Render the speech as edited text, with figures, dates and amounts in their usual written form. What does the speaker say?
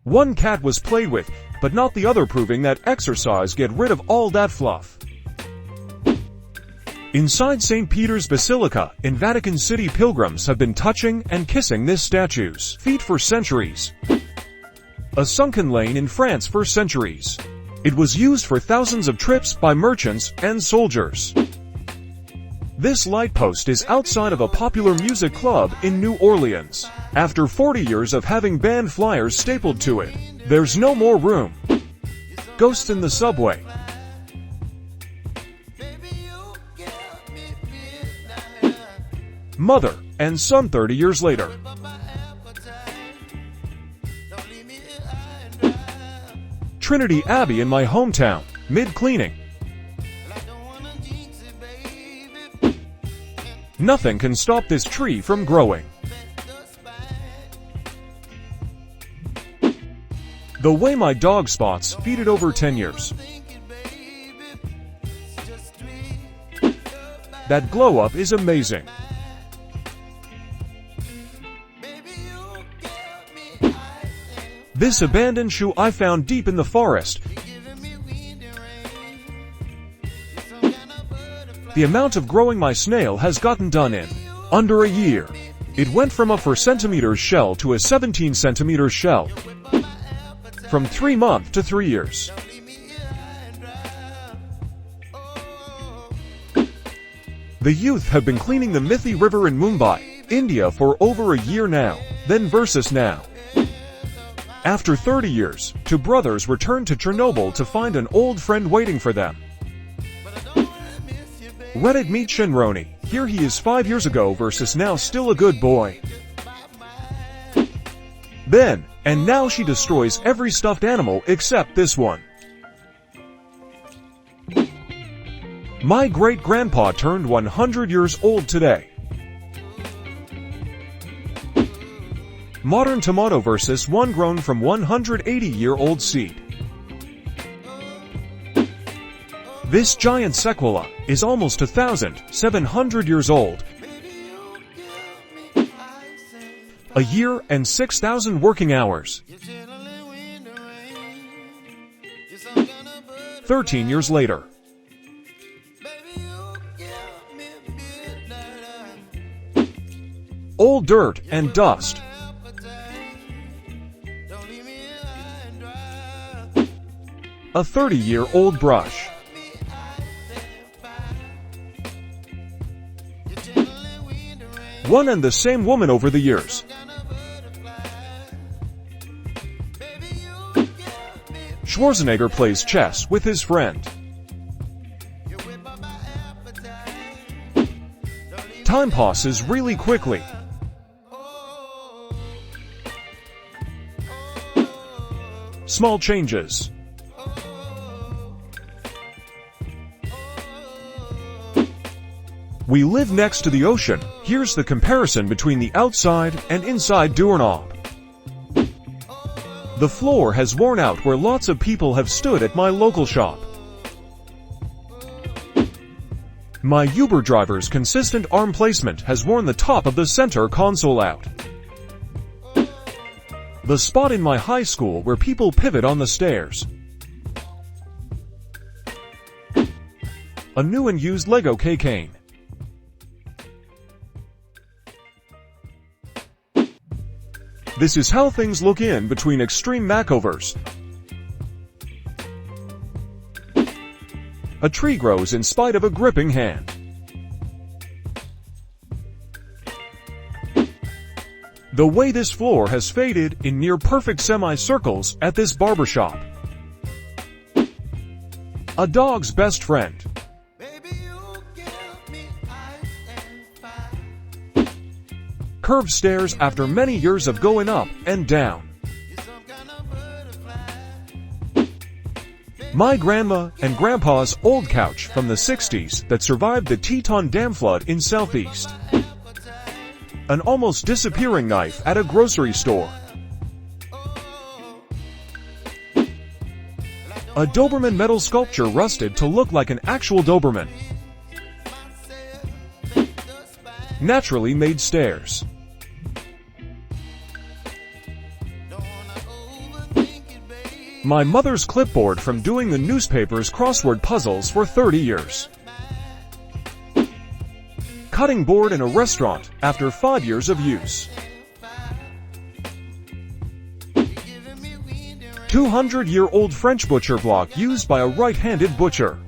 One cat was played with, but not the other, proving that exercise get rid of all that fluff. Inside St. Peter's Basilica in Vatican City, pilgrims have been touching and kissing this statue's feet for centuries. A sunken lane in France for centuries. It was used for thousands of trips by merchants and soldiers. This light post is outside of a popular music club in New Orleans. After 40 years of having band flyers stapled to it, there's no more room. Ghosts in the subway. Mother and son 30 years later. Trinity Abbey in my hometown, mid-cleaning. Nothing can stop this tree from growing. The way my dog spots feed it over 10 years. That glow up is amazing. This abandoned shoe I found deep in the forest. The amount of growing my snail has gotten done in under a year. It went from a 4 cm shell to a 17 cm shell. From 3 months to 3 years. The youth have been cleaning the Mithi River in Mumbai, India for over a year now. Then versus now. After 30 years, two brothers returned to Chernobyl to find an old friend waiting for them. Reddit meet Shinroni. Here he is 5 years ago versus now, still a good boy. Then, and now she destroys every stuffed animal except this one. My great-grandpa turned 100 years old today. Modern tomato versus one grown from 180-year-old seed. This giant sequoia is almost 1,700 years old. A year and 6,000 working hours. 13 years later. Old dirt and dust. A 30-year-old brush. One and the same woman over the years. Schwarzenegger plays chess with his friend. Time passes really quickly. Small changes. We live next to the ocean. Here's the comparison between the outside and inside doorknob. The floor has worn out where lots of people have stood at my local shop. My Uber driver's consistent arm placement has worn the top of the center console out. The spot in my high school where people pivot on the stairs. A new and used Lego cane. This is how things look in between extreme makeovers. A tree grows in spite of a gripping hand. The way this floor has faded in near perfect semicircles at this barbershop. A dog's best friend. Curved stairs after many years of going up and down. My grandma and grandpa's old couch from the 60s that survived the Teton Dam flood in Southeast. An almost disappearing knife at a grocery store. A Doberman metal sculpture rusted to look like an actual Doberman. Naturally made stairs. My mother's clipboard from doing the newspaper's crossword puzzles for 30 years. Cutting board in a restaurant after 5 years of use. 200-year-old French butcher block used by a right-handed butcher.